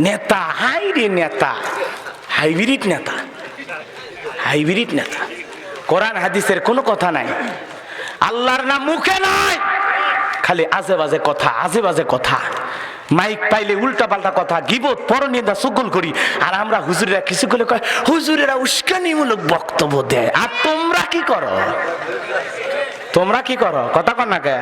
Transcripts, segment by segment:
নেতা, হাই রে নেতা, হাইব্রিড নেতা, হাইব্রিড নেতা। কোরআন হাদিসের কোনো কথা নাই, আল্লাহর নাম মুখে নাই, খালি আজে বাজে কথা, আজে বাজে কথা। মাইক পাইলে উল্টা পাল্টা কথা, গিবত পরনিন্দা চুগল করি। আর আমরা হুজুরেরা কিছু করলে কয় হুজুরেরা উস্কানিমূলক বক্তব্য দেয়। আর তোমরা কি করো? তোমরা কি করো? কথা কর না কে?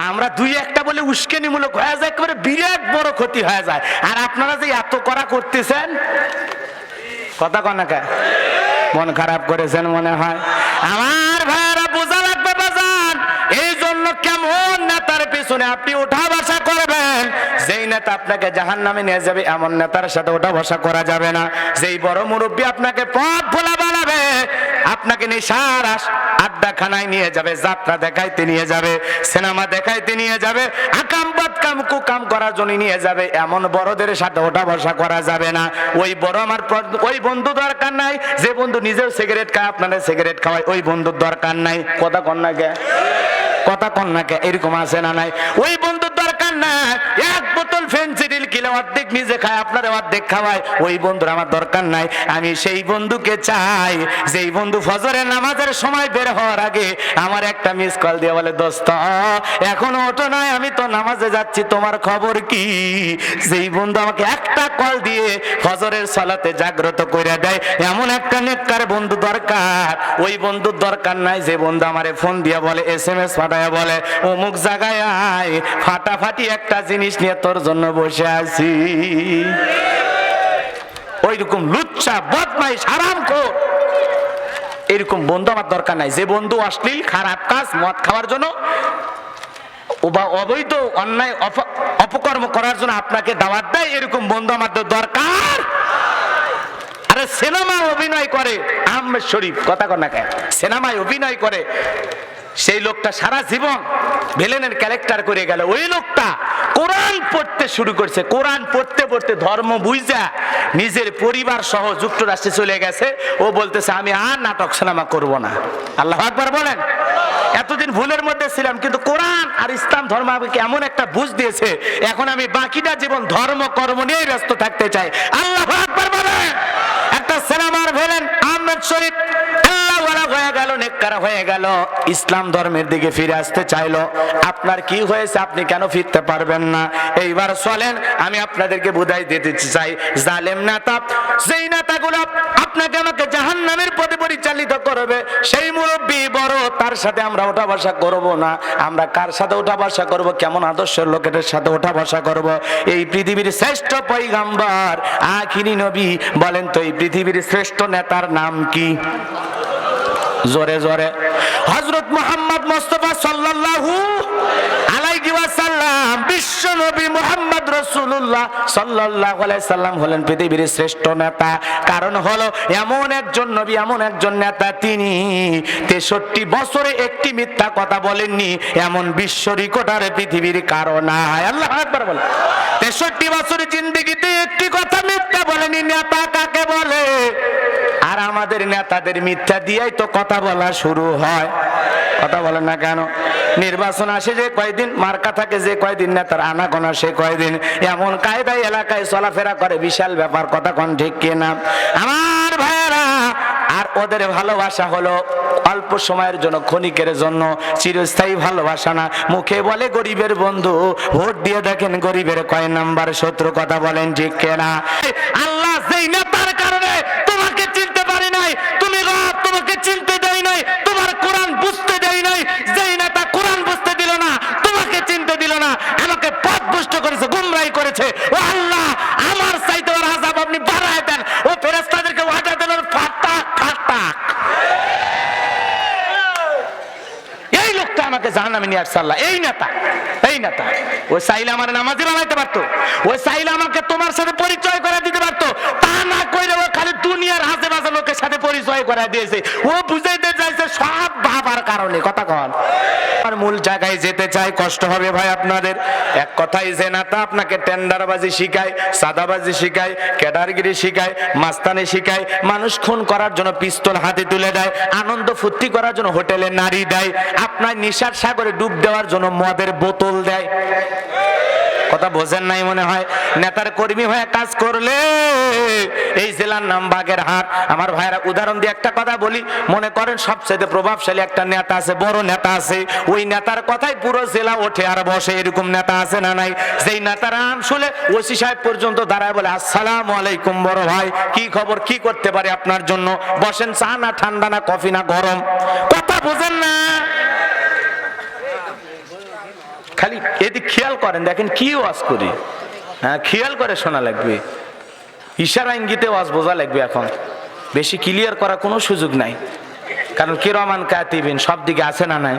আমরা দুই একটা বলে উস্কানিমূলক হয়ে যায়, একেবারে বিরাট বড় ক্ষতি হয়ে যায়। আর আপনারা যে এত করা করতেছেন, কথা কর না কে? মন খারাপ করেছেন মনে হয়। আমার ভাইয়েরা বোঝা লাগবে বাজান, এই জন্য কেমন নেতার পিছনে আপনি উঠা বসা করবেন, যেই নেতা আপনাকে জাহান্নামে নিয়ে যাবে এমন নেতার সাথে উঠা বসা করা যাবে না। যেই বড় মুরব্বী আপনাকে পথ ভোলা বানাবে, আপনাকে নেশার আড্ডাখানায় নিয়ে যাবে, যাত্রা দেখাইতে নিয়ে যাবে, সিনেমা দেখাইতে নিয়ে যাবে, আকাম বাদকাম কুকাম করার জন্য নিয়ে যাবে, এমন বড়দের সাথে ওঠা বসা করা যাবে না। ওই বড় আমার ওই বন্ধু দরকার নাই। যে বন্ধু নিজেও সিগারেট খায়, আপনারা সিগারেট খাওয়ায়, ওই বন্ধুর দরকার নাই। কথা কন্যাকে, কথা কন্যাকে এরকম আছে না নাই? ওই বন্ধুর দরকার নাই। এক বোতল ফেন্সিডিল কিলো অর্ধেক নিজে খায়, আপনারা অর্ধেক খাওয়ায়, ওই বন্ধুর আমার দরকার নাই। আমি সেই বন্ধুকে চাই যেই বন্ধু ফজরের নামাজের সময় বের হওয়ার আগে আমার একটা মিস কল দিয়ে বলে, দোস্ত এখনো ওঠো নাই, আমি তো নামাজে যাচ্ছি, তোমার খবর কি? যেই বন্ধু আমাকে একটা কল দিয়ে ফজরের সালাতে জাগ্রত করে দেয়, এমন একটা নেককার বন্ধু দরকার। ওই বন্ধুর দরকার নাই যে বন্ধু আমারে ফোন দিয়ে বলে, SMS পাঠায় বলে, অমুক জায়গায় আয়, ফাটাফাটি একটা জিনিস নিয়ে তোর জন্য বসে আছি। ওইরকম লুচ্চা বদমাইশ হারামখোর এরকম বন্ধু আমার দরকার নাই। যে বন্ধু অশ্লীল খারাপ কাজ মদ খাওয়ার জন্য বা অবৈধ অন্যায় অপকর্ম করার জন্য আপনাকে দাওয়াত দেয়, এরকম বন্ধু আমাদের দরকার। আরে সিনেমায় অভিনয় করে আহমেদ শরীফ, কথা কর না কেন? সিনেমায় অভিনয় করে, সেই লোকটা সারা জীবন ভিলেনের ক্যারেক্টার করে গেল। ওই লোকটা কোরআন পড়তে শুরু করছে, কোরআন পড়তে পড়তে ধর্ম বুঝা নিজের পরিবার সহ যুক্তরাষ্ট্রে চলে গেছে। ও বলতেছে আমি আর নাটক সিনেমা করব না। আল্লাহু আকবার বলেন। এতদিন ভুলের মধ্যে ছিলাম, কিন্তু কোরআন আর ইসলাম ধর্ম আমাকে এমন একটা বুঝ দিয়েছে, এখন আমি বাকিটা জীবন ধর্ম কর্ম নিয়ে ব্যস্ত থাকতে চাই। আল্লাহু আকবার বলেন। একটা সিনেমার ভিলেন আহমেদ শরীফ আল্লাহওয়ালা হয়ে গেল, নেককার হয়ে গেল, ইসলাম ধর্মের দিকে ফিরে আসতে চাইলো। আপনার কি হয়েছে? আপনি কেন ফিরতে পারবেন না? এইবার চলেন আমি আপনাদেরকে বুঝাই দিতে চাই, জালেম নেতা, যেই নেতাগুলো আপনাকে আমাকে জাহান্নামের পথে পরিচালিত করবে, সেই মুরব্বী বড়, তার সাথে আমরা ওঠা বসা করব না। আমরা কার সাথে ওঠা বসা করব? কেমন আদর্শের লোকেদের সাথে ওঠা বসা করব? এই পৃথিবীর শ্রেষ্ঠ পয়গম্বর আখিরি নবী, বলেন তো এই পৃথিবীর শ্রেষ্ঠ নেতার নাম কি? জোরে জোরে। হযরত মুহাম্মদ মুস্তাফা সাল্লাল্লাহু আলাইহি ওয়াসাল্লাম, বিশ্ব নবী মুহাম্মদ রাসূলুল্লাহ সাল্লাল্লাহু আলাইহি সাল্লাম হলেন পৃথিবীর শ্রেষ্ঠ নেতা। কারণ হলো এমন একজন নবী, এমন একজন নেতা, তিনি 63 বছরে একটি মিথ্যা কথা বলেননি, এমন বিশ্ব রেকর্ডারে পৃথিবীর কারণ নাই। আল্লাহু আকবার বলেন। 63 বছরের জিন্দেগিতে একটি কথা মিথ্যা বলেনি। নেতা কাকে বলে? আর আমাদের নেতাদের মিথ্যা দিয়েই তো কথা বলা শুরু হয়। কথা বলেন না কেন? নির্বাচন আসে যে কয়দিন, মার্কা থাকে যে কয়দিন, নেতার আনাগোনা সে কয়দিন, এমন কায়দায় এলাকায় চলাফেরা করে, বিশাল ব্যাপার। কথা কোন ঠিক কিনা আমার ভাইয়েরা? আর ওদের ভালোবাসা হলো অল্প সময়ের জন্য, ক্ষণিকের জন্য, চিরস্থায়ী ভালোবাসা না। মুখে বলে গরিবের বন্ধু, ভোট দিয়ে দেখেন গরিবের কয় নাম্বার শত্রু। কথা বলেন ঠিক কিনা? আল্লাহ যেই নেতার কারণে তোমাকে চিনতে পারি নাই, তুমি রব তোমাকে চিনতে দেয় নাই, তোমার কোরআন বুঝতে দেয় নাই, যেই নেতা কোরআন বুঝতে দিল না, তোমাকে চিনতে দিল না, আমাকে পথভ্রষ্ট করেছে, গুমরাহি করেছে, ও আল্লাহ আমার চাইতে ওর আযাব আপনি বাড়ায় দেন, ও ফেরেশতাদেরকে ওয়াদা দেন ওর ফাটাক ফাটাক। এই লোকটা আমাকে জাহান্নামে নিয়ে আসছে আল্লাহ। এই নেতা, এই নেতা ওই চাইলে আমার নামাজি বানাইতে পারতো, ওই চাইলে আমাকে তোমার সাথে পরিচয় করে দিতে পারতো, তা না কইরে ও খালি দুনিয়ার হাতে বাজা লোকের সাথে পরিচয় করে দিয়েছে। ও বুঝাইতে চাইছে সব বাবার কারণে। কথা কন। আর মূল জায়গায় যেতে চাই, কষ্ট হবে ভাই আপনাদের। এক কথাই যে নেতা আপনাকে টেন্ডারবাজি শিখায়, সাদাবাজি শিখায়, ক্যাডারগিরি শিখায়, মাস্তানি শিখায়, মানুষ খুন করার জন্য পিস্তল হাতে তুলে দেয়, আনন্দ ফুর্তি করার জন্য হোটেলে নারী দেয়, আপনার নিশার সাগরে ডুব দেওয়ার জন্য মদের বোতল দেয়, কথা বোঝেন নাই মনে হয়। নেতার কর্মী হয়ে কাজ করলে এই জেলার নাম বাগেরহাট। আমার ভাইরা উদাহরণ দিয়ে একটা কথা বলি, মনে করেন সবচেয়ে প্রভাবশালী একটা নেতা আছে, বড় নেতা আছে, ওই নেতার কথাই পুরো জেলা ওঠে আর বসে, এরকম নেতা আছে না নাই? যেই নেতার নাম শুনে ওসি সাহেব পর্যন্ত দাঁড়ায় বলে আসসালামু আলাইকুম বড় ভাই, কি খবর, কি করতে পারি আপনার জন্য, বসেন, চা না ঠান্ডা না কফি না গরম। কথা বোঝেন না? খালি এদিক খেয়াল করেন, দেখেন কি ওয়াজ করি, হ্যাঁ খেয়াল করে শোনা লাগবে, ইশারা ইঙ্গিতে ওয়াজ বোঝা লাগবে। এখন বেশি ক্লিয়ার করার কোনো সুযোগ নাই, কারণ কিরামান কাতিবিন সব দিকে আছে না নাই?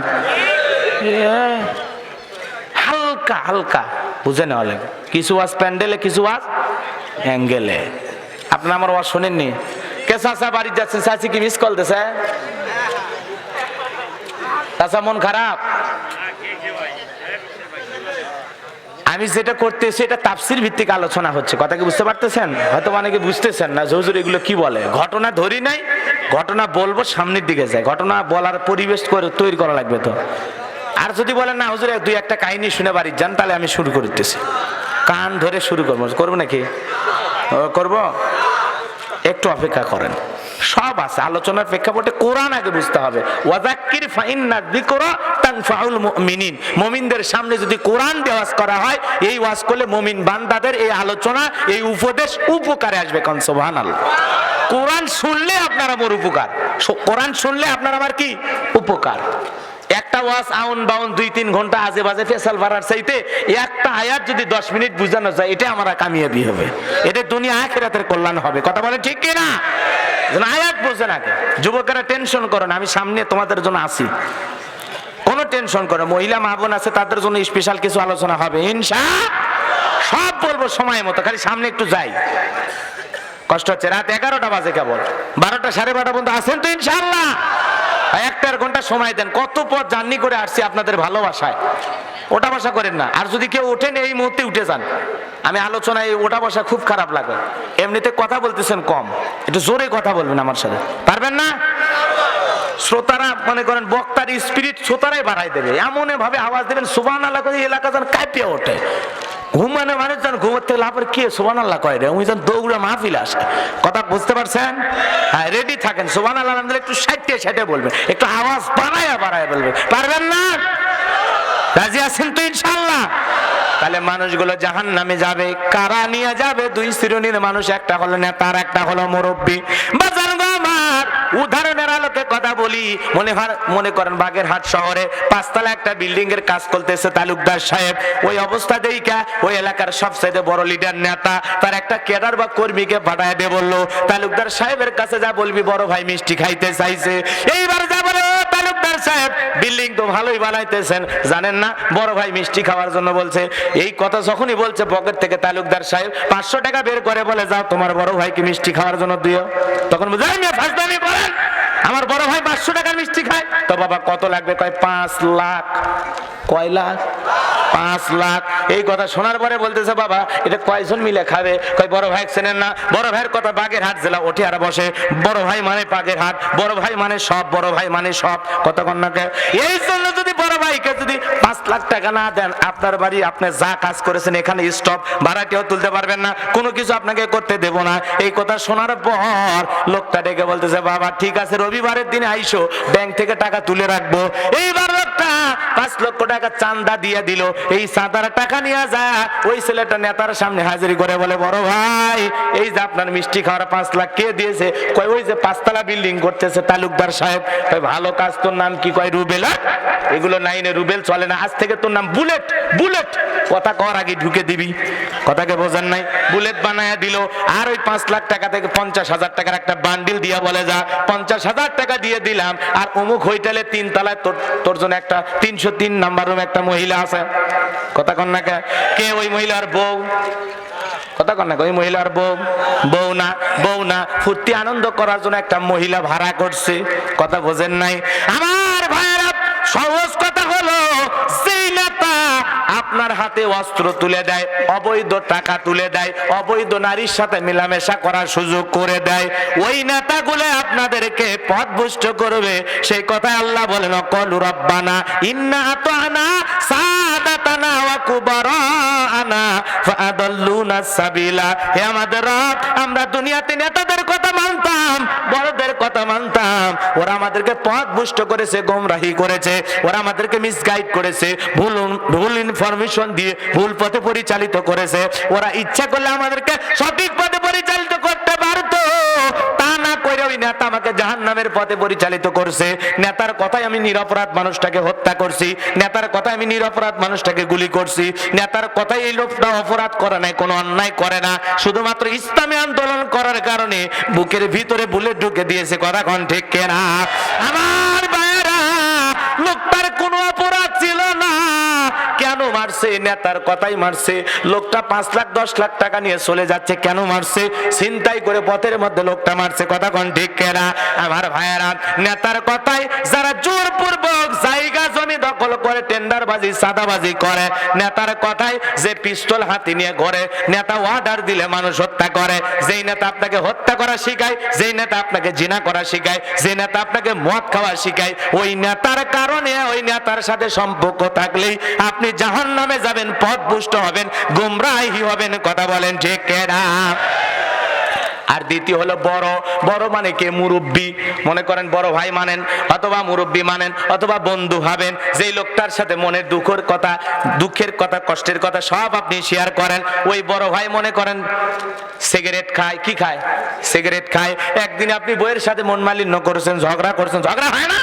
হালকা হালকা বুঝে নেওয়া লাগে। কিছু ওয়াজ প্যান্ডেলে, কিছু ওয়াজ অ্যাঙ্গেলে। আপনার আমার ওয়াজ শোনেননি? কে চাচা বাড়ি যাচ্ছেন? চাচি কি মিস কল দিছে? চাচা মন খারাপ? আমি যেটা করতেছি এটা তাফসীর ভিত্তিক আলোচনা হচ্ছে, কথা কি বুঝতে পারতেছেন? হয়তো অনেকে বুঝতেছেন না যে হুজুর এগুলো কি বলে। ঘটনা ধরি নাই, ঘটনা বলবো, সামনের দিকে যায়, ঘটনা বলার পরিবেশ করে তৈরি করা লাগবে তো। আর যদি বলেন না হুজুর দুই একটা কাহিনী শুনে বাড়ি যান, তাহলে আমি শুরু করতেছি, কান ধরে শুরু করবো। করবো নাকি? করব? একটু অপেক্ষা করেন, সব আছে আলোচনার প্রেক্ষাপটে। কোরআন আগে বুঝতে হবে। ওয়াযাক্কির ফাইন্না যিকরা তানফাউল মুমিনিন। মুমিনদের সামনে যদি কোরআন ওয়াজ করা হয়, এই ওয়াজ করলে মুমিন বান্দাদের এই আলোচনা, এই উপদেশ উপকারে আসবে। কোন সুবহানাল্লাহ। কোরআন শুনলে আপনার আমার উপকার, কোরআন শুনলে আপনার আমার কি উপকার। একটা ওয়াজ আউন বাউন 2-3 ঘন্টা আজে বাজে ফেসাল ভাড়ার চাইতে একটা আয়াত যদি 10 মিনিট বুঝানো যায়, এটা আমরা কামিয়াবি হবে, এটা দুনিয়া আখিরাতের কল্যাণ হবে। কথা বলে ঠিক কিনা? আয়াত বোঝে না। যুবকেরা টেনশন করো না, আমি সামনে তোমাদের জন্য আসি, কোনো টেনশন করো। মহিলা মা বোন আছে, তাদের জন্য স্পেশাল কিছু আলোচনা হবে ইনশাআল্লাহ, সব বলবো সময় মতো, খালি সামনে একটু যাই। কষ্ট হচ্ছে, রাত 11টা বাজে, কেবল 12টা 12:30 পর্যন্ত আছেন তো ইনশাআল্লাহ? 1 ঘন্টা সময় দেন। কত পথ জার্নি করে আসছি আপনাদের ভালোবাসায়, ওটা বসা করেন না। আর যদি কেউ ওঠেন এই মুহূর্তে উঠে যান, আমি আলোচনায় ওটা বসা খুব খারাপ লাগে। এমনিতে কথা বলতেছেন কম, একটু জোরে কথা বলবেন আমার সাথে, পারবেন না? শ্রোতারা মনে করেন বক্তার স্পিরিট শ্রোতারাই বাড়াই দেবে, এমন ভাবে আওয়াজ দেবেন সুবহানাল্লাহ করে এলাকা যেন কাঁপিয়ে ওঠে। ঘুমানো মানুষ যেন ঘুমাতে লাভের কে সুবহানাল্লাহ কয় রে, উনি যেন দৌড়ে মাহফিল আসে। কথা বুঝতে পারছেন? হ্যাঁ, রেডি থাকেন। সুবহানাল্লাহ আলহামদুলিল্লাহ একটু সাইটে বলবেন, একটু আওয়াজ বাড়ায় বলবেন, পারবেন না? রাজি আছেন তো ইনশাআল্লাহ? তাহলে মানুষগুলো জাহান্নামে যাবে। কারা নিয়ে যাবে? 2 শ্রেণীর মানুষ, একটা হলো নেতা আর একটা হলো মুরব্বী। বাজার আমার উদাহরণের আলোকে কথা বলি। মনে করেন বাগেরহাট শহরে 5 তলা একটা বিল্ডিং এর কাজ করতেছে তালুকদার সাহেব। ওই অবস্থা দেইকা ওই এলাকার সবচেয়ে বড় লিডার নেতা তার একটা ক্যাডার বা কর্মীকে পাঠায় দিয়ে বললো, তালুকদার সাহেবের কাছে যা বলবি বড় ভাই মিষ্টি খাইতে চাইছে। এইবার যা বলে, তালুকদার সাহেব বিল্ডিং তো ভালোই বানাইতেছেন, জানেন না বড় ভাই মিষ্টি খাওয়ার জন্য বলছে। এই কথা যখনই বলছে, পকেট থেকে তালুকদার সাহেব 500 টাকা বের করে বলে, যাও তোমার বড় ভাইকে মিষ্টি খাওয়ার জন্য দিও। তখন বুঝলেন ফাজলামি বলেন, আমার বড় ভাই 500 টাকার মিষ্টি খায়, তো বাবা কত লাগবে? কয় 5 লাখ। কয় লাখ? 5 লাখ। এই কথা শোনার পরে বলতেছে, বাবা এটা কয়জন মিলে খাবে? কয় বড় ভাই চেনেন না? বড় ভাইয়ের কথা বাগেরহাট জেলা ওঠে আর বসে, বড় ভাই মানে বাগেরহাট, বড় ভাই মানে সব, বড় ভাই মানে সব। কথা কন্যাকে এই জন্য যদি বড় ভাইকে যদি 5 লাখ টাকা না দেন, আপনার বাড়ি আপনি যা কাজ করেছেন এখানে স্টপ, ভাড়াটিও তুলতে পারবেন না, কোনো কিছু আপনাকে করতে দেব না। এই কথা শোনার পর লোকটা ডেকে বলতেছে, বাবা ঠিক আছে রবিবারের দিনে আইসো, ব্যাংক থেকে টাকা তুলে রাখবো। এইবার লোকটা 5 লক্ষ টাকা চাঁদা দিয়ে দিল। এই চাঁদার টাকা নিয়ে যায় ওই ছেলেটা নেতার সামনে হাজিরি করে বলে, বড় ভাই এই যে আপনার মিষ্টি খাওয়ার 5 লাখ কে দিয়েছে? কয় ওই যে 5 তলা বিল্ডিং করতেছে তালুকদার সাহেব। কয় ভালো কাজ, তোর নাম কি? কয় রুবেল। এগুলো নাইনে রুবেল চলে না, আজ থেকে তোর নাম বুলেট। বুলেট কথা কর আগে ঢুকে দিবি, কথাকে বোঝেন নাই? বুলেট বানায়া দিল। আর ওই 5 লাখ টাকা থেকে 50,000 টাকার একটা বান্ডিল দিয়া বলে, যা 50,000 টাকা দিয়ে দিলাম, আর অমুক হোটেলে 3 তলায় তোর জন্য একটা 303 নাম্বার রুম একটা মহিলা আছে। কথা কন না কে? ওই মহিলার বউ। কথা কন না, ওই মহিলার বউ না, ফুর্তি আনন্দ করার জন্য একটা মহিলা ভাড়া করছে। কথা বোঝেন নাই আমার ভাইয়েরা? সহজ কথা হলো, যেই নেতা আপনার হাতে অস্ত্র তুলে দেয়, অবৈধ টাকা তুলে দেয়, অবৈধ নারীর সাথে মেলামেশা করার সুযোগ করে দেয়, ওই নেতাগুলো আপনাদেরকে পথভ্রষ্ট করবে। সেই কথায় আল্লাহ বলেন ক্বালু রাব্বানা ইন্না আতানা সাদাতানা ওয়া কুবারানা ফাআদাল্লুনা সাবিলা। হে আমাদের রব, আমরা দুনিয়াতে নেতাদের কথা মানতাম, বড়দের কথা মানতাম, ওরা আমাদেরকে পথভ্রষ্ট করেছে, গোমরাহি করেছে, ওরা আমাদেরকে মিসগাইড করেছে, ভুল ইনফরমেশন দিয়ে ভুল পথে পরিচালিত করেছে। ওরা ইচ্ছা করলে আমাদেরকে সঠিক পথে পরিচালিত করতে পারতো, তা না করে ওই নেতা আমাকে জাহান্নামের পথে পরিচালিত করছে। নেতার কথায় আমি নিরপরাধ মানুষটাকে হত্যা করছি, নেতার কথায় আমি নিরপরাধ মানুষটাকে গুলি করছি, নেতার কথায় এই লোকটা অপরাধ করে নাই, কোনো অন্যায় করে না, শুধুমাত্র ইসলামী আন্দোলন করার কারণে বুকের ভিতরে বুলেট ঢুকে দিয়েছে। কথা কোন ঠিক কেনা? আমার ভাইয়েরা, লোকটার কোনো অপরাধ ছিল না, কেন মারছে? নেতার কথাই মারছে। লোকটা 5 লাখ 10 লাখ টাকা নিয়ে চলে যাচ্ছে, কেন মারছে? ছিনতাই করে পথের মধ্যে লোকটা মারছে। কথা কোন ঠিক কেনা? আমার ভাইয়েরা, নেতার কথাই যারা জোরপূর্বক জায়গা জমি দখল করে টেন্ডারবাজি চাঁদাবাজি করে, নেতার কথাই যে পিস্তল হাতে নিয়ে ঘরে, নেতা অর্ডার দিলে মানুষ হত্যা করে, যেই নেতা আপনাকে হত্যা করা শিখায়, যেই নেতা আপনাকে জিনা করা শিখায়, যে নেতা আপনাকে মদ খাওয়া শিখায়, ওই নেতার কারণে, ওই নেতার সাথে সম্পর্ক থাকলেই আপনি জাহান্নামে যাবেন, পথভ্রষ্ট হবেন, গোমরাহি হবেন। কথা বলেন ঠিক কিনা? আর দ্বিতীয় হলো বড়। বড় মানে কে? মুরব্বী। মনে করেন বড় ভাই মানেন, অথবা মুরব্বী মানেন, অথবা বন্ধু ভাবেন, যেই লোকটার সাথে মনের দুঃখের কথা কষ্টের কথা সব আপনি শেয়ার করেন। ওই বড় ভাই মনে করেন সিগারেট খায়। কি খায়? সিগারেট খায়। একদিন আপনি বইয়ের সাথে মন মালিন্য করেছেন, ঝগড়া করছেন, ঝগড়া হয় না?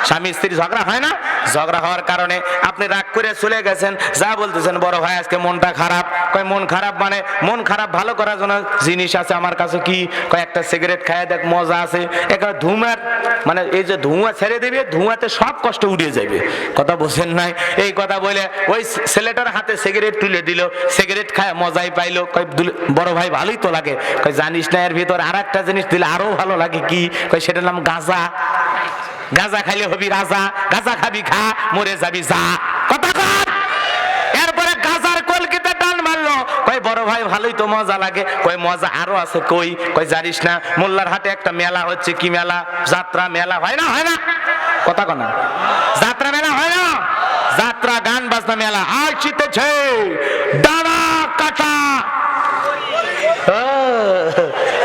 স্বামী স্ত্রী ঝগড়া হয় না? ঝগড়া হওয়ার কারণে আপনি রাগ করে চলে গেছেন, যা বলতেছেন, বড় ভাই আজকে মনটা খারাপ। কয় মন খারাপ মানে? মন খারাপ ভালো করার জন্য জিনিস আছে আমার কাছে। কি? কয় একটা সিগারেট খায় দেখ, মজা আছে। একটা ধুমার মানে এই যে ধোঁয়া ছেড়ে দেবে, ধোঁয়াতে সব কষ্ট উড়ে যাবে। কথা বোঝেন নাই? এই কথা বলে ওই ছেলেটার হাতে সিগারেট তুলে দিল, সিগারেট খায় মজাই পাইলো। কয় বড় ভাই ভালোই তো লাগে। কয় জানিস না, এর ভিতর আর একটা জিনিস দিলে আরো ভালো লাগে। কি? কয় সেটার নাম গাঁজা। গাঁজা খাইলে হবি রাজা, গাঁজা খাবি খা, মরে যাবি যা। কথা কর। এরপরে গাঁজার কলকিতে টান মারলো। কয় বড় ভাই ভালোই তো মজা লাগে। কয় মজা আরো আছে। কই? কয় জানিস না, মোল্লার হাটে একটা মেলা হচ্ছে। কি মেলা? যাত্রা মেলা। হয় না? হয় না? কথা কনা? যাত্রা মেলা হয় না? যাত্রা গান বাজনা মেলা আসিতেছে, ডানা কাটা।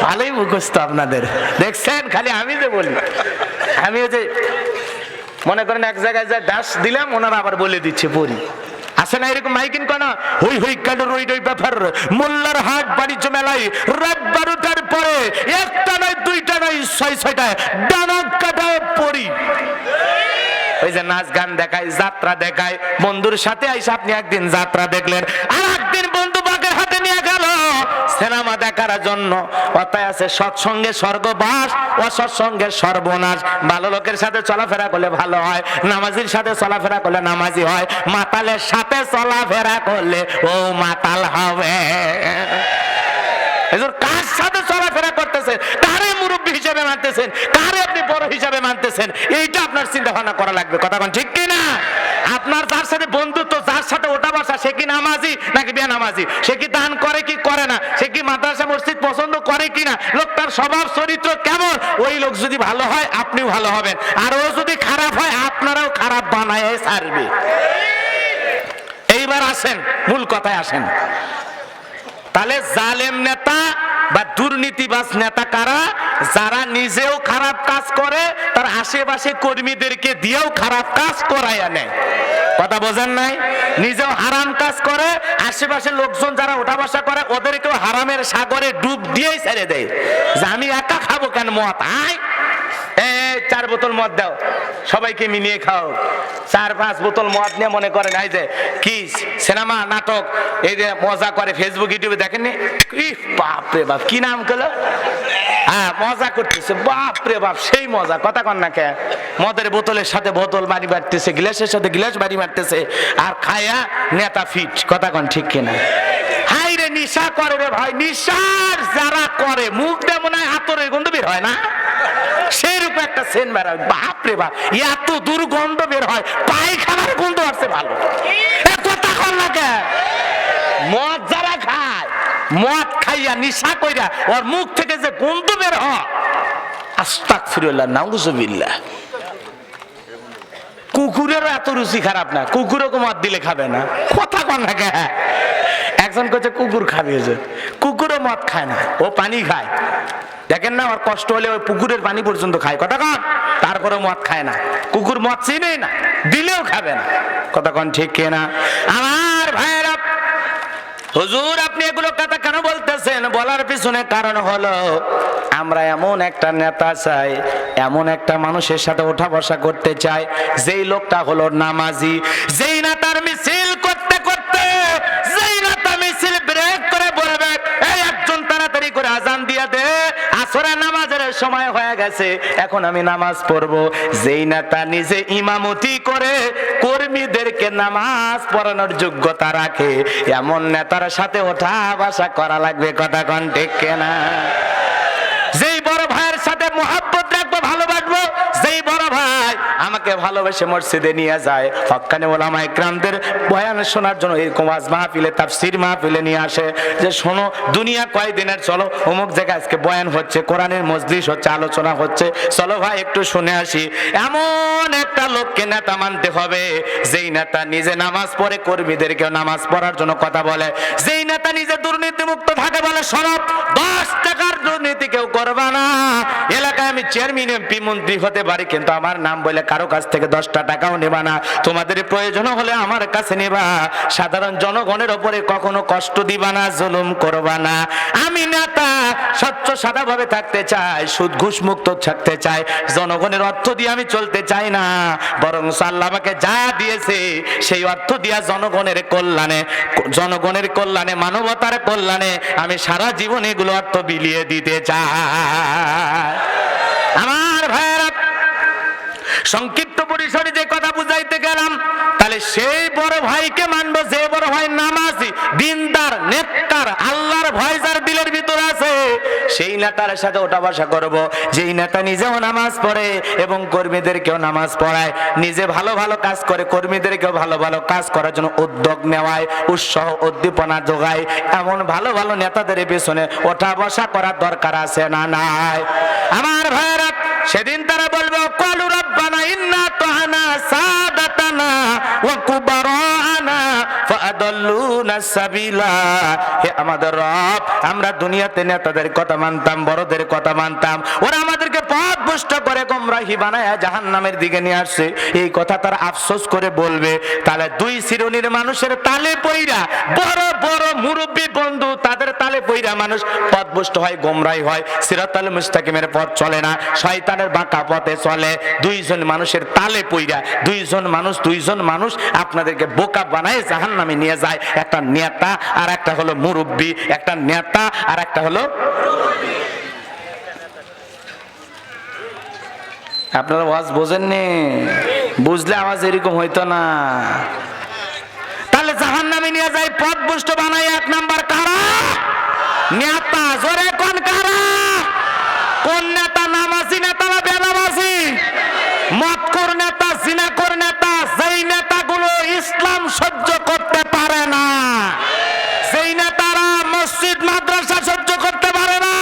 ভালোই মুখস্থ আপনাদের, দেখছেন? খালি আমি যে বলি, আমি যে মনে করেন এক জায়গায় যা দাস দিলাম, ওনারা আবার বলে দিচ্ছে পড়ি। আসে না এরকম মাইকিন কনা? হই হই কাটার ওই ব্যাপার। মোল্লার হাট বাণিজ্য মেলায় রাত 12টার পরে একটা নয়, দুইটা নয়, 6-6টা ডানা কাটায় পড়ি। ওই যে নাচ গান দেখায়, যাত্রা দেখায়। বন্ধুর সাথে আইসা আপনি একদিন যাত্রা দেখলেন, আর একদিন বন্ধু বাগের হাতে নিয়ে গেল সিনেমা দেখার জন্য। কথায় আছে সৎসঙ্গে স্বর্গবাস, অসৎসঙ্গে সর্বনাশ। ভালো লোকের সাথে চলাফেরা করলে ভালো হয়, নামাজির সাথে চলাফেরা করলে নামাজি হয়, মাতালের সাথে চলাফেরা করলে ও মাতাল হবে। কার সাথে চলাফেরা করতেছেন, কারে মুরব্বী হিসেবে মানতেছেন, কারে আপনি বড় হিসেবে মানতেছেন, এইটা আপনার চিন্তা ভাবনা করা লাগবে। কথা বলেন ঠিক কিনা? আপনার যার সাথে বন্ধুত্ব, যার সাথে ওঠা বসা, সে কি নামাজি নাকি বেনামাজি, সে কি দান করে কি করে না, সে কি মাদ্রাসা মসজিদ পছন্দ করে কিনা, লোকটার স্বভাব চরিত্র কেমন, ওই লোক যদি ভালো হয় আপনিও ভালো হবেন, আর ও যদি খারাপ হয় আপনারাও খারাপ বানায় ছাড়বে। এইবার আসেন, মূল কথায় আসেন। তাহলে জালেম নেতা বা দুর্নীতিবাজ নেতা কারা? যারা নিজেও খারাপ কাজ করে, তার আশেপাশে কর্মীদেরকে দিয়েও খারাপ কাজ করাইয়া নেয়। কথা বোঝেন নাই? নিজেও হারাম কাজ করে, আশেপাশে লোকজন যারা ওঠা বসা করে ওদেরকেও হারামের সাগরে ডুব দিয়েই ছেড়ে দেয়। যে আমি একা খাবো কেন মদ, আয় 4 বোতল মদ দাও, সবাইকে মিলিয়ে খাও। 4-5 বোতল মদ নিয়ে মনে করেন এই যে কি সিনেমা নাটক এই যে মজা করে, ফেসবুক ইউটিউবে দেখেননি? বাপ রে বাপ, কি নাম করলো? হ্যাঁ, মজা করতেছে, বাপ রে বাপ, সেই মজা। কথা কন না কে? মদের বোতলের সাথে বোতল বাড়ি মারতেছে, গ্লাসের সাথে গ্লাস বাড়ি মারতেছে, আর খায়া নেতা ফিট। কথা কন ঠিক কিনা? হাই রে, নিশা করে রে ভাই। নিশার যারা করে মুখ দিয়ে মনে হয় আতরের গন্ধ বের হয় না, সেরকম একটা সেন বের হয়। বাপ রে বাপ, এত দুর্গন্ধ বের হয়, পায়খানার গন্ধ আসছে ভালো। কথা কন না কে? মদ যারা খায়, মদ খাইয়া নিশা কইরা ওর মুখ থেকে যে গন্ধ বের হয়, আস্তাগফিরুল্লাহ নাউজুবিল্লাহ। কুকুরেরও এত রুচি খারাপ না, কুকুরও মদ দিলে খাবে না, কথা কন না কে? একজন কইছে কুকুর খাবে, কুকুরও মদ খায় না, ও পানি খায়। দেখেন না, ওর কষ্ট হলে ওই পুকুরের পানি পর্যন্ত খায়, কথা কন। তারপরে মদ খায় না, কুকুর মদ চিনেই না, দিলেও খাবে না, কথা কন ঠিক কিনা? আমার ভাইয়েরা, হুজুর আপনি এগুলো কথা কেন বলতেছেন? বলার পিছনে কারণ হলো আমরা এমন একটা নেতা চাই, এমন একটা মানুষের সাথে ওঠা বসা করতে চাই যেই লোকটা হলো নামাজি, যেই নেতার মিছিল করতে করতে যেই নেতা মিছিল ব্রেক করে বলবে এই একজন তাড়াতাড়ি করে আজান দিয়া দে, আসরের নামাজের সময় হয়ে গেছে, এখন আমি নামাজ পড়বো। যেই নেতা নিজে ইমামতি করে কর্মীদেরকে নামাজ পড়ানোর যোগ্যতা রাখে, এমন নেতার সাথে ওঠা বসা করা লাগবে, কথা কোন ঠিক কিনা? যেই বড় ভাইয়ের সাথে মোহাব্বত রাখবো, ভালোবাসবো, যেই বড় ভাই আমাকে ভালোবেসে মসজিদে নিয়ে যায়, হক্কানি ওলামা ইকরামদের বয়ান শোনার জন্য এরকম ওয়াজ মাহফিলে, তাফসীর মাহফিলে নিয়ে আসে যে শোনো দুনিয়া কয়দিনের, চলো অমুক জায়গায় আজকে বয়ান হচ্ছে, কোরআনের মজলিস হচ্ছে, আলোচনা হচ্ছে, চলো ভাই একটু শুনে আসি। এমন একটা লোককে নেতা মানতে হবে যেই নেতা নিজে নামাজ পড়ে কর্মীদেরকেও নামাজ পড়ার জন্য কথা বলে, যেই নেতা নিজে দুর্নীতিমুক্ত থাকে, বলে সরব 10 টাকার দুর্নীতি কেউ করবা না, এলাকায় আমি চেয়ারম্যান এমপি মন্ত্রী হতে পারি কিন্তু আমার নাম বলে কারো কাছ থেকে 10টা টাকাও নেবা না, তোমাদের প্রয়োজন হলে আমার কাছে নেবা, সাধারণ জনগণের উপরে কখনো কষ্ট দিবা না, জুলুম করবা না। আমি নেতা স্বচ্ছ সাদা ভাবে থাকতে চাই, সুদ ঘুষ মুক্ত থাকতে চাই, জনগণের অর্থ দিয়ে আমি চলতে চাই না, বরং আল্লাহ আমাকে যা দিয়েছে সেই অর্থ দিয়া জনগণের কল্যাণে মানবতার কল্যাণে আমি সারা জীবন এগুলো অর্থ বিলিয়ে দিতে চাই। আমার ভাইয়েরা, সংক্ষিপ্ত পরিসরে যে কথা বুঝাইতে গেলাম, তাহলে সেই বড় ভাইকে মানবো যে বড় ভাই নামাজি, দিনদার, নেককার, আল্লাহর ভয় যার দিলের ভিতর আছে, সেই নেতার সাথে ওঠা বসা করবো। যেই নেতা নিজেও নামাজ পড়ে এবং কর্মীদেরকেও নামাজ পড়ায়, নিজে ভালো ভালো কাজ করে কর্মীদেরকেও ভালো ভালো কাজ করার জন্য উদ্যোগ নেওয়ায়, উৎসাহ উদ্দীপনা যোগায়, এমন ভালো ভালো নেতাদের পেছনে ওঠা বসা করার দরকার আছে না নাই? আমার ভাইয়েরা, সেদিন তারা বলবে ক্বালু রাব্বানা ইন্না তা'আনা সাদাতানা ওয়া কুবারানা ফাআদাল্লুনা সাবিলা। হে আমাদের রব, আমরা দুনিয়াতে নেতাদের কথা মানতাম, বড়দের কথা মানতাম, ওরা আমাদেরকে পথভ্রষ্ট করে গোমরাহি বানায় জাহান্নামের দিকে নিয়ে আসছে, এই কথা তারা আফসোস করে বলবে। তাহলে দুই শ্রেণীর মানুষের তালে পইরা, বড় বড় মুরব্বী বন্ধু, তাদের তালে পইরা মানুষ পথভ্রষ্ট হয়, গোমরাহি হয়, সিরাতাল মুস্তাকিমের পথ চলে না, শয়তানের বাঁকা পথে চলে। দুইজন মানুষের তালে পইরা, দুইজন মানুষ আপনাদেরকে বোকা বানায় জাহান্নামে নিয়ে যায়, একটা নেতা আর একটা হলো মুরব্বী, একটা নেতা আর একটা হলো। আপনারা আওয়াজ বোঝেননি? বুঝলে আওয়াজ এরকম হইতো না। তাহলে জাহান্নামে নিয়ে যায়, পথভ্রষ্ট বানায় এক নাম্বার কারা? নেতা। জোরে কোন কারা? কোন নেতা? নামাজি নেতা না বেনামাজি? মদখোর নেতা, জিনাখোর নেতা, যেই নেতাগুলো ইসলাম সহ্য করতে পারে না, যেই নেতারা মসজিদ মাদ্রাসা সহ্য করতে পারে না,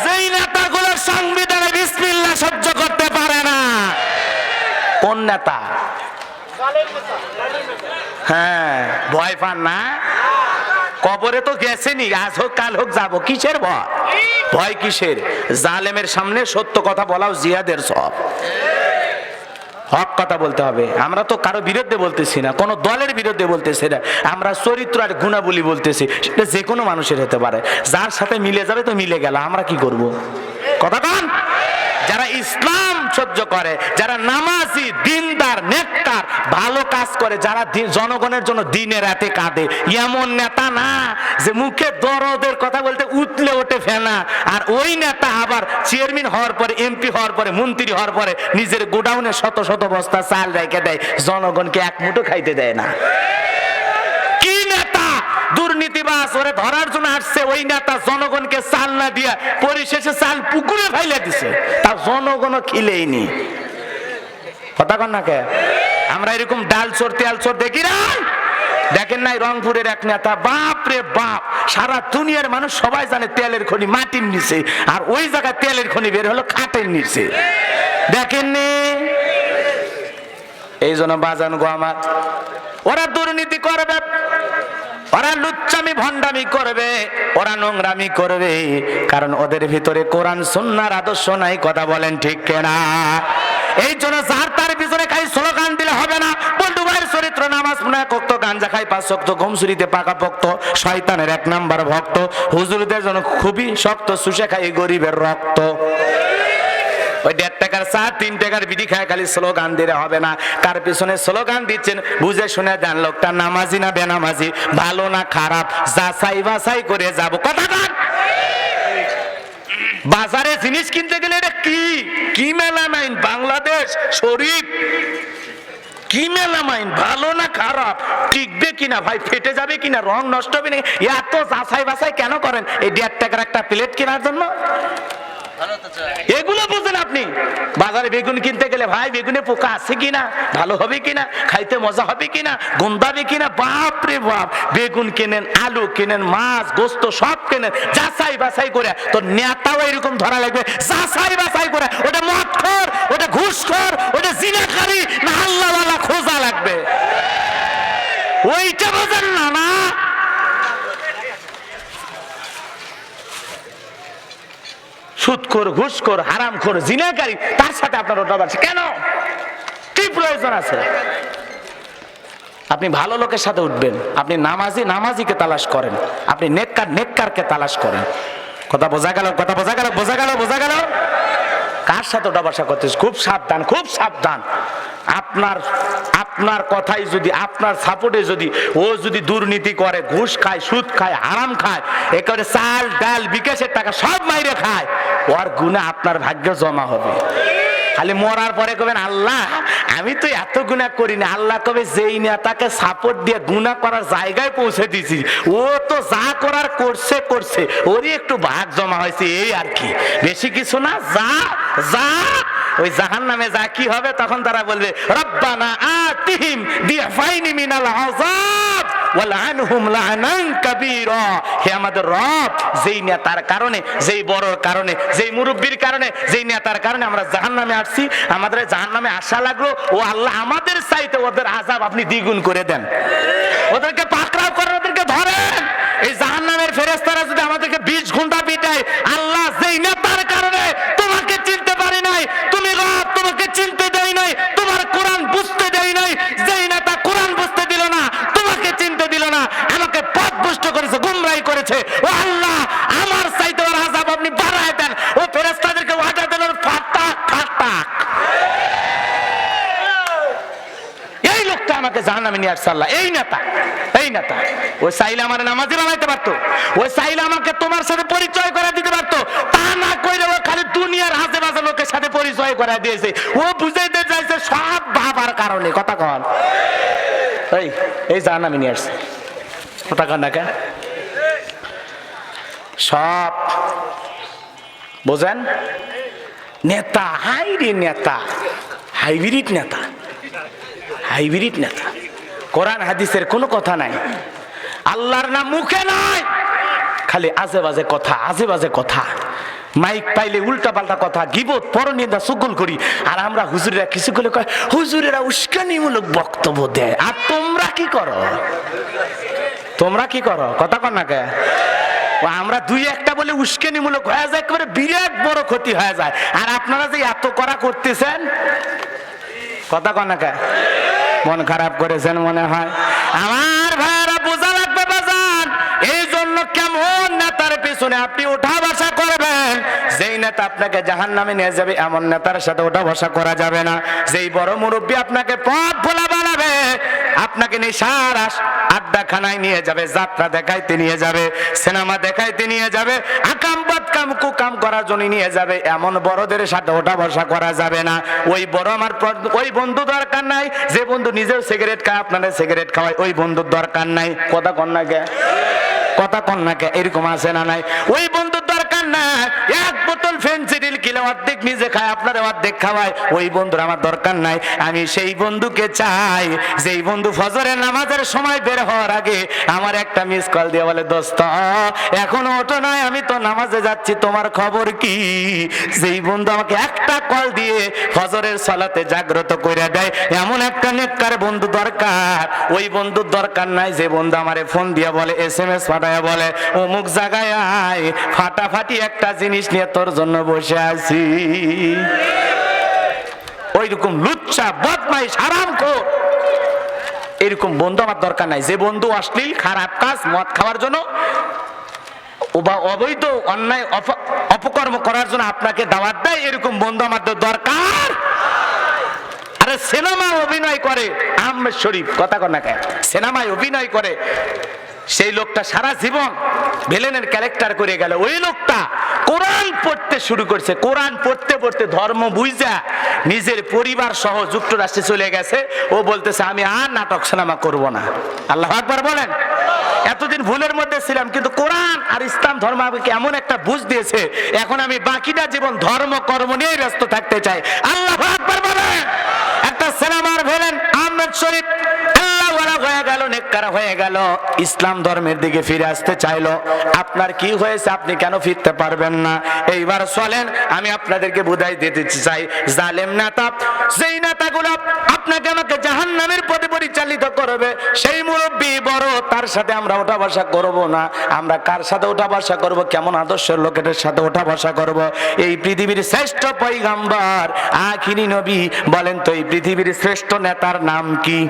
যেই নেতাগুলো সংবিধানে বিসমিল্লাহ সহ্য করতে পারে না। কোন নেতা? হ্যাঁ, ভয় পান না? কবরে তো গেছেনি, আজ হোক কাল হোক যাবো, কিসের ভয়? ভয় কিসের? জালেমের সামনে সত্য কথা বলাও জিহাদের সব। হক কথা বলতে হবে। আমরা তো কারো বিরুদ্ধে বলতেছি না, কোনো দলের বিরুদ্ধে বলতেছি না, আমরা চরিত্র আর গুণাবলী বলতেছি। সেটা যে কোনো মানুষের হতে পারে, যার সাথে মিলে যাবে তো মিলে গেল, আমরা কি করব? কথা বল। যারা ইসলাম সহ্য করে, যারা নামাজি, দিনদার, নেককার, ভালো কাজ করে, যারা জনগণের জন্য দিনে রাতে কাঁদে, এমন নেতা না যে মুখে দরদের কথা বলতে উঠলে ওঠে ফেনা, আর ওই নেতা আবার চেয়ারম্যান হওয়ার পরে, এমপি হওয়ার পরে, মন্ত্রী হওয়ার পরে নিজের গোডাউনে শত শত বস্তা চাল রেখে দেয়, জনগণকে এক মুঠো খাইতে দেয় না। কি নেতা? দুর্নীতিবাজ, ওরে ধরার জন্য আসছে ওই নেতা, জনগণকে চাল না দিয়া পরিশেষে চাল পুকুরে ফাইলে দিছে, তা জনগণও খিলেইনি। কথা কন না কে? আমরা এরকম ডাল চোর তেল চোর দেখি না? দেখেন নাই রংপুরের এক নেতা, বাপ রে বাপ, সারা দুনিয়ার মানুষ সবাই জানে তেলের খনি মাটির নিচে, আর ওই জায়গায় তেলের খনি বের হলো খাটের নিচে। দেখেননি? এই জন্য বাজান গো আমার, ওরা দুর্নীতি করবে, ওরা লুচ্চামি ভণ্ডামি করবে, ওরা নোংরামি করবে, কারণ ওদের ভিতরে কোরআন সুন্নাহর আদর্শ নাই। কথা বলেন ঠিক কিনা? এই জন্য যার তার পিছনে খাই স্লোগান দিলে হবে না। বন্ধু ভাইয়ের চরিত্র, নামাজ পড়ে কত, গাঞ্জা খাই 5 ওয়াক্ত, ঘুমসুরিতে পাকা ভক্ত, শয়তানের 1 নাম্বার ভক্ত, হুজুরদের জন্য খুবই শক্ত, সুশে খাই গরিবের রক্ত। ওই 1.5 টাকার চা 3 টাকার বিড়ি খায় খালি স্লোগান দিলে হবে না। কার পিছনে স্লোগান দিচ্ছেন বুঝে শুনে দেন, লোকটা নামাজি না বেনামাজি, ভালো না খারাপ, যাচাই বাছাই করে যাব। কথা বল। বাজারে জিনিস কিনতে গেলে এটা কি কি মেলামাইন, বাংলাদেশ শরীফ কি মেলামাইন, ভালো না খারাপ, টিকবে কিনা, ভাই ফেটে যাবে কিনা, রং নষ্ট হবে না, এত যাচাই বাছাই কেন করেন? এই 1.5 টাকার একটা প্লেট কেনার জন্য এগুলো বুঝেন আপনি? বাজারে বেগুন কিনতে গেলে ভাই বেগুনে পোকা আছে কিনা, ভালো হবে কিনা, খাইতে মজা হবে কিনা, গন্ধাবে কিনা, বাপ রে বাপ। বেগুন কেনেন, আলু কেনেন, মাছ গোস্ত সব কেনেন, যাচাই বাছাই করে। তো নেতাও এরকম ধরা লাগবে, যাচাই বাছাই করে। ওটা মদখোর, ওটা ঘুষখোর, ওটা জিনাকারী না আল্লাহওয়ালা খোঁজা লাগবে। ওইটা বোঝেন না? না, সুদখোর, ঘুষখোর, হারামখোর, জিনাকারী, তার সাথে আপনার ওটা বাড়ছে কেন? কি প্রয়োজন আছে? আপনি ভালো লোকের সাথে উঠবেন, আপনি নামাজি নামাজিকে তালাশ করেন, আপনি নেককার নেককারকে তালাশ করেন। কথা বোঝা গেল? কথা বোঝা গেল? বোঝা গেল? বোঝা গেল? কার সাথে ওটা বাসা করতেছ? খুব সাবধান, খুব সাবধান। আপনার কথাই যদি, আপনার সাপোর্টে যদি ও যদি দুর্নীতি করে, ঘুষ খায়, সুদ খায়, হারাম খায়, একেবারে চাল ডাল বিকাশের টাকা সব মাইরে খায়, ওর গুনাহ আপনার ভাগ্যে জমা হবে। খালি মরার পরে কবেন আল্লাহ আমি তো এত গুনাহ করি না। আল্লাহ কবে যেই নেতাকে সাপোর্ট দিয়ে গুনাহ করার জায়গায় পৌঁছে দিছি, ও তো যা করার করছে করছে, ওরই একটু ভাগ জমা হয়েছে, এই আর কি, বেশি কিছু না। যা যা ওই জাহান্নামে যা কি হবে, তখন তারা বলবে রব্বানা আতিহিম দিফাইনি মিনাল আযাব ওয়ালআনহুম লা'নান কাবীরা। হে আমাদের রব, যেই নেতার কারণে, যেই বড়র কারণে, যেই মুরব্বির কারণে, যেই নেতার কারণে আমরা জাহান্নামে আসছি, আমাদের জাহান্নামে আসা লাগলো, ও আল্লাহ আমাদের চাইতে ওদের আযাব আপনি দ্বিগুণ করে দেন, ওদেরকে পাকড়াও করেন, ওদেরকে ধরেন। এই জাহান্নামের ফেরেশতারা যদি আমাদেরকে 20 ঘন্টা পিটায়, আল্লাহ যেই নেতার কারণে তোমাকে চিনতে পারি নাই, তুমি রব তোমাকে চিনতে দেই নাই, তোমার কোরআন বুঝতে দেই নাই, যেই নেতা কোরআন বুঝতে দিল না, তোমাকে চিনতে দিল না, আমাকে পথভ্রষ্ট করেছে, গুমরাহি করেছে, ও আল্লাহ আমার চাইতে ওর আযাব আপনি বাড়ায় দেন। ও ফেরেশতাদেরকে ওয়াদা দেন ওর ফাটাক ফাটাক। এই লোকটা আমাকে জাহান্নামে নিয়ে আসছে আল্লাহ, এই নেতা, এই নেতা। ওই চাইলে আমার নামাজি বানাইতে পারতো, ওই চাইলে আমাকে তোমার সাথে পরিচয় করে দিতে পারতো, তা না কইরে ও খালি দুনিয়ার আজে বাজে লোকের সাথে পরিচয় করে দিয়েছে। ও বুঝাইতে চাইছে সব বাবার কারণে। কথা কন, এই জাহান্নামে নিয়ে আসছে। কথা কন না কেন? সব বোঝেন? নেতা হাইরে নেতা, হাইব্রিড নেতা, হাইব্রিড নেতা। কোরআন হাদিসের কোনো কথা নাই, আল্লাহর নাম মুখে নাই, খালি আজে বাজে কথা, আজে বাজে কথা, মাইক পাইলে উল্টা পাল্টা কথা, গিবত, পরনিন্দা, চুগল করি। আর আমরা হুজুরেরা কিছু করে কয়, হুজুরেরা উস্কানিমূলক বক্তব্য দেয়, আর তোমরা কি করো? তোমরা কি করো? কথা কন না কে? আমরা 2-1টা বলে উস্কানিমূলক হয়ে যায়, একেবারে বিরাট বড় ক্ষতি হয়ে যায়। আর আপনারা যে এত করা করতেছেন, কথা কন না কে? মন খারাপ করেছেন মনে হয়। আমার ভাইরা বোঝা লাগবে বাজান, এই জন্য কেমন নেতার পিছনে আপনি ওঠা বসা করবেন, যেই নেতা আপনাকে জাহান্নামে নিয়ে যাবে এমন নেতার সাথে ওঠা বসা করা যাবে না। যেই বড় মুরব্বী আপনাকে পথ ভোলা বানাবে, আপনাকে নেশার আড্ডাখানায় নিয়ে যাবে, যাত্রা দেখাইতে নিয়ে যাবে, সিনেমা দেখাইতে নিয়ে যাবে, আকাম বাদকাম কুকাম করার জন্য নিয়ে যাবে, এমন বড়দের সাথে ওঠা বসা করা যাবে না। ওই বড় আমার ওই বন্ধু দরকার নাই, যে বন্ধু নিজেও সিগারেট খায় আপনাদের সিগারেট খাওয়ায়, ওই বন্ধুর দরকার নাই। কথা কন না কে? কথা কন না কে? এরকম আছে না নাই? ওই বন্ধুর দরকার দরকার নাই, এক বোতল ফেনসিডিল কিলো অর্ধেক নিজে খায়, আপনারা অর্ধেক খাওয়ায়, ওই বন্ধুর আমার দরকার নাই। আমি সেই বন্ধুকে চাই যেই বন্ধু ফজরের নামাজের সময় বের হওয়ার আগে আমার একটা মিস কল দিয়ে বলে, দোস্ত এখনো ওঠো নাই, আমি তো নামাজে যাচ্ছি, তোমার খবর কি? যেই বন্ধু আমাকে একটা কল দিয়ে ফজরের সালাতে জাগ্রত করে দেয়, এমন একটা নেককার বন্ধু দরকার। ওই বন্ধুর দরকার নাই যে বন্ধু আমারে ফোন দিয়ে বলে, SMS পাঠায় বলে, অমুক জায়গায় আয়, ফাটাফাটি একটা জিনিস নিয়ে তোর জন্য বসে আছি। ওই রকম লুচ্চা বদমাইশ হারামখোর এরকম বন্ধু আমার দরকার নাই। যে বন্ধু অশ্লীল খারাপ কাজ মদ খাওয়ার জন্য বা অবৈধ অন্যায় অপকর্ম করার জন্য আপনাকে দাওয়াত দেয়, এরকম বন্ধু আমাদের দরকার। আরে সিনেমা অভিনয় করে আহমেদ শরীফ, কথা কর না কেন, সিনেমায় অভিনয় করে, সেই লোকটা সারা জীবন ভিলেনের ক্যারেক্টার করে গেল। ওই লোকটা কোরআন পড়তে শুরু করছে, কোরআন পড়তে পড়তে ধর্ম বুঝা নিজের পরিবার সহ যুক্তরাষ্ট্রে চলে গেছে। ও বলতেছে আমি আর নাটক সিনেমা করব না। আল্লাহু আকবার বলেন। এতদিন ভুলের মধ্যে ছিলাম, কিন্তু কোরআন আর ইসলাম ধর্ম আমাকে এমন একটা বুঝ দিয়েছে, এখন আমি বাকিটা জীবন ধর্ম কর্ম নিয়ে ব্যস্ত থাকতে চাই। আল্লাহু আকবার বলেন। একটা সিনেমার ভিলেন আহমেদ শরীফ হয়ে গেল, নেককারা হয়ে গেল, ইসলাম ধর্মের দিকে ফিরে আসতে চাইলো। আপনার কি হয়েছে, আপনি কেন ফিরতে পারবেন না? এইবার চলেন আমি আপনাদেরকে বুঝাই দিতে চাই, জালেম নেতা, যেই নেতাগুলো আপনাকে আমাকে জাহান্নামের পথে পরিচালিত করবে, সেই মুরব্বী বড়, তার সাথে আমরা ওঠা বসা করব না। আমরা কার সাথে ওঠা বসা করব? কেমন আদর্শের লোকেদের সাথে ওঠা বসা করব? এই পৃথিবীর শ্রেষ্ঠ পয়গম্বর আখিরি নবী, বলেন তো এই পৃথিবীর শ্রেষ্ঠ নেতার নাম কি?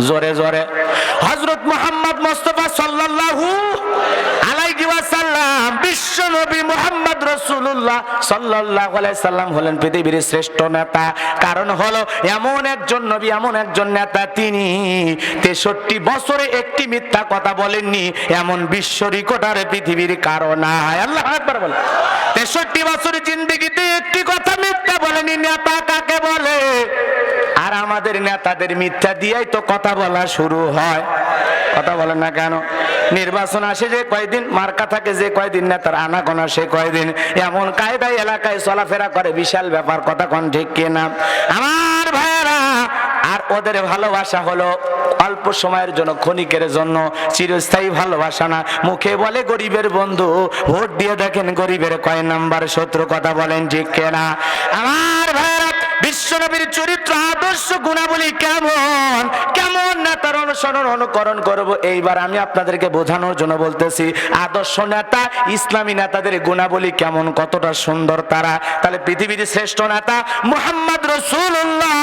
জোরে জোরে। হযরত মুহাম্মদ মুস্তাফা সাল্লাল্লাহু আলাইহি ওয়াসাল্লাম, বিশ্ব নবী মুহাম্মদ রাসূলুল্লাহ সাল্লাল্লাহু আলাইহি সাল্লাম হলেন পৃথিবীর শ্রেষ্ঠ নেতা। কারণ হলো এমন একজন নবী, এমন একজন নেতা, তিনি 63 বছরে একটি মিথ্যা কথা বলেননি, এমন বিশ্ব রেকর্ডার পৃথিবীর কারো নাই। আল্লাহু আকবার বলেন। 63 বছরের জিন্দেগিতে একটি কথা মিথ্যা বলেনি। নেতা কাকে বলে? আর আমাদের নেতাদের মিথ্যা দিয়েই তো কথা বলা শুরু হয়। কথা বলেন না কেন? নির্বাচন আসে যে কয়দিন, মার্কা থাকে যে কয়দিন, নেতার আনাগোনা সে কয়দিন, এমন কায়দায় এলাকায় চলাফেরা করে, বিশাল ব্যাপার। কথা কোন ঠিক কিনা আমার ভাইয়েরা? আর ওদের ভালোবাসা হলো অল্প সময়ের জন্য, ক্ষণিকের জন্য, চিরস্থায়ী ভালোবাসা না। মুখে বলে গরিবের বন্ধু, ভোট দিয়ে দেখেন গরিবের কয় নাম্বার শত্রু। কথা বলেন ঠিক কিনা আমার ভাইয়েরা? বিশ্বনবীর চরিত্র, আদর্শ, গুণাবলী কেমন, কেমন নেতার অনুসরণ অনুকরণ করব, এইবার আমি আপনাদেরকে বোঝানোর জন্য বলতেছি। আদর্শ নেতা, ইসলামী নেতাদের গুণাবলী কেমন, কতটা সুন্দর তারা। তাহলে পৃথিবীর শ্রেষ্ঠ নেতা মুহাম্মদ রাসূলুল্লাহ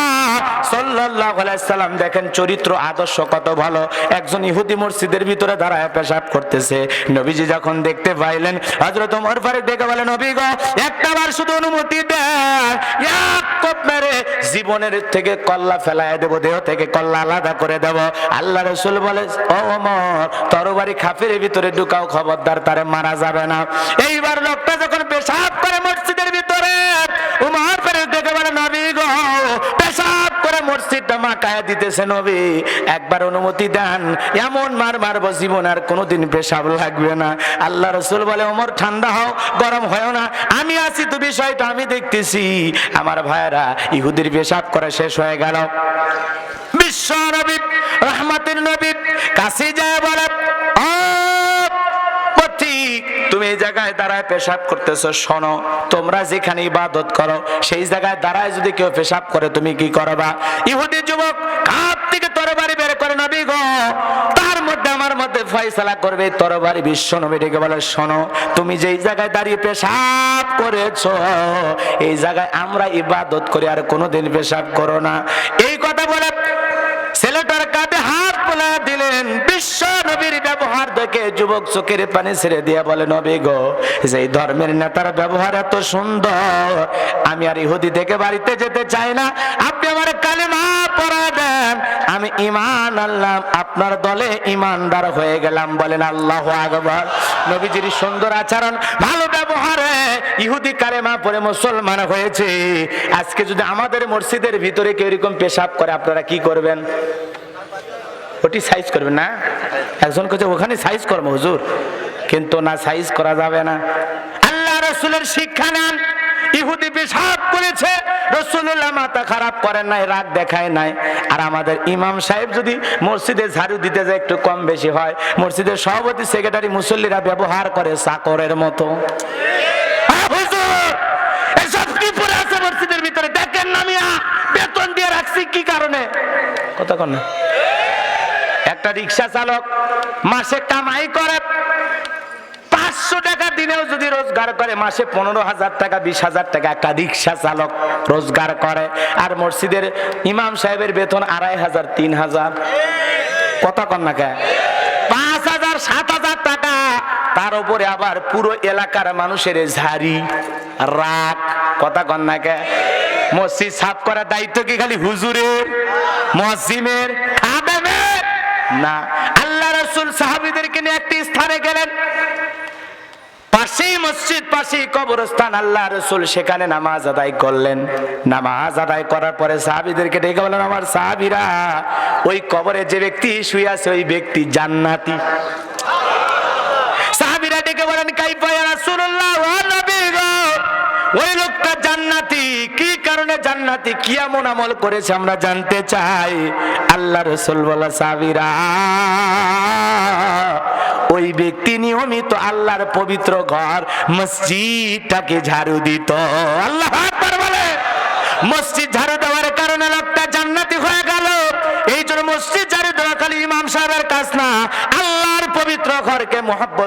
সাল্লাল্লাহু আলাইহি সাল্লাম, দেখেন চরিত্র আদর্শ কত ভালো। একজন ইহুদি মসজিদের ভিতরে দাঁড়ায় পেশাব করতেছে, নবীজি যখন দেখতে পাইলেন, হযরত ওমর ফারুক ডেকে বলেন, নবী গো, একটাবার শুধু অনুমতি দেন, এক কোপ মেরে জীবনের থেকে কল্লা ফেলায় দেব, দেহ থেকে কল্লা আলাদা করে দেব। আল্লাহ রাসূল বলে, ও ওমর, তরবারি খাফের ভিতরে ঢুকাও, খবরদার, তারে মারা যাবে না। এইবার লোকটা যখন পেশাব করে মসজিদের ভিতরে, ওমর ফারুক ডেকে বলে, নবী গো, পেশাব করে মসজিদটা মাকায়া দিতেছে, নবী একবার অনুমতি দেন, এমন মার মারবো জীবন আর কোনোদিন পেশাব লাগবে না। আল্লাহ রাসূল বলে, ওমর ঠান্ডা হও, গরম হয় না, আমি আছি তো, বিষয়টা আমি দেখতেছি। আমার ভাইয়েরা, ইহুদির পেশাব করা শেষ হয়ে গেল, বিশ্ব নবী রহমতের নবী কাছে যায় বলে, তুমি এই জায়গায় দাঁড়ায় পেশাব করতেছো, শোনো, তোমরা যেখানে ইবাদত করো সেই জায়গায় দাঁড়ায় যদি কেউ পেশাব করে তুমি কি করবা? ইহুদি যুবক কাপ থেকে তরবারি বের করে, নবী গো, তার মধ্যে আমার মধ্যে ফয়সালা করবে তরবারি। বিশ্ব নবী ডেকে বলে, শোনো, তুমি যেই জায়গায় দাঁড়িয়ে পেশাব করেছো এই জায়গায় আমরা ইবাদত করি, আর কোনোদিন পেশাব করো না। এই কথা বলে ছেলেটার কাঁধে হাত বুলা দিলেন। বিশ্ব নবীর ব্যবহার দেখে যুবক চোখের পানি ছেড়ে দিয়ে বলে, নবী গো, যে ধর্মের নেতার ব্যবহার এত সুন্দর, আমি আর ইহুদি থেকে বাড়িতে যেতে চাই না, আপনি আমার কালেমা পড়া দেন, আমি ঈমান আনলাম, আপনার দলে ঈমানদার হয়ে গেলাম। বলেন আল্লাহু আকবার। নবীজির সুন্দর আচরণ, ভালো ব্যবহারে ইহুদি কালেমা পড়ে মুসলমান হয়েছে। আজকে যদি আমাদের মসজিদের ভিতরে কেউ এরকম পেশাব করে, আপনারা কি করবেন? ওটি সাইজ করবেন না? একজন কাছে ওখানে সাইজ করবো, হুজুর কিন্তু না সাইজ করা যাবে না। আল্লাহ রাসূলের শিক্ষা নেন। ইহুদি পেশাব করেছে, রাসূলুল্লাহ মাথা খারাপ করেন নাই, রাগ দেখায় নাই। আর আমাদের ইমাম সাহেব যদি মসজিদে ঝাড়ু দিতে যায় একটু কম বেশি হয়, মসজিদের সভাপতি সেক্রেটারি মুসল্লিরা ব্যবহার করে চাকরের মতো। হুজুর এসব কি পড়ে আছে মসজিদের ভিতরে, দেখেন না মিয়া বেতন দিয়ে রাখছি কি কারণে? কথা কন না। একটা রিক্সা চালক মাসে কামাই করে 500 টাকা দিনেও যদি রোজগার করে, মাসে 15,000 টাকা 20,000 টাকা একটা রিক্সা চালক রোজগার করে। আর মসজিদের ইমাম সাহেবের বেতন 2,500 3,000। কথা কন না কে? 5,000 7,000 টাকা। তার উপরে আবার পুরো এলাকার মানুষের ঝাড়ি রাগ। কথা কন না কে? মসজিদ সাফ করার দায়িত্ব কি খালি হুজুরের, মুয়াজ্জিমের, খাদেমের না? আল্লাহ রাসূল সাহাবীদেরকে নিয়ে একটি স্থানে গেলেন, পাশেই মসজিদ, পাশেই কবরস্থান। আল্লাহ রাসূল সেখানে নামাজ আদায় করলেন। নামাজ আদায় করার পরে সাহাবীদেরকে ডেকে বললেন, আমার সাহাবীরা, ওই কবরে যে ব্যক্তি শুয়ে আছে ওই ব্যক্তি জান্নাতি। সাহাবীরা ডেকে বলেন, কাইফা ইয়া রাসূলুল্লাহ, ওয়া নবী গো, ওই লোকটা জান্নাতি, কি কারণে জান্নাতি, কি এমন আমল করেছে আমরা জানতে চাই। আল্লাহ রাসূল বলে, সাহাবীরা, ওই ব্যক্তি নিয়মিত আল্লাহর পবিত্র ঘর মসজিদটাকে ঝাড়ু দিত। আল্লাহু আকবার বলে। মসজিদ ঝাড়ু দেওয়ার কারণে লোকটা জান্নাতি হয়ে গেল। এই জন্য মসজিদ ঝাড়ু দেওয়া খালি ইমাম সাহেবের কাজ না, আল্লাহর পবিত্র ঘরকে মহব্বত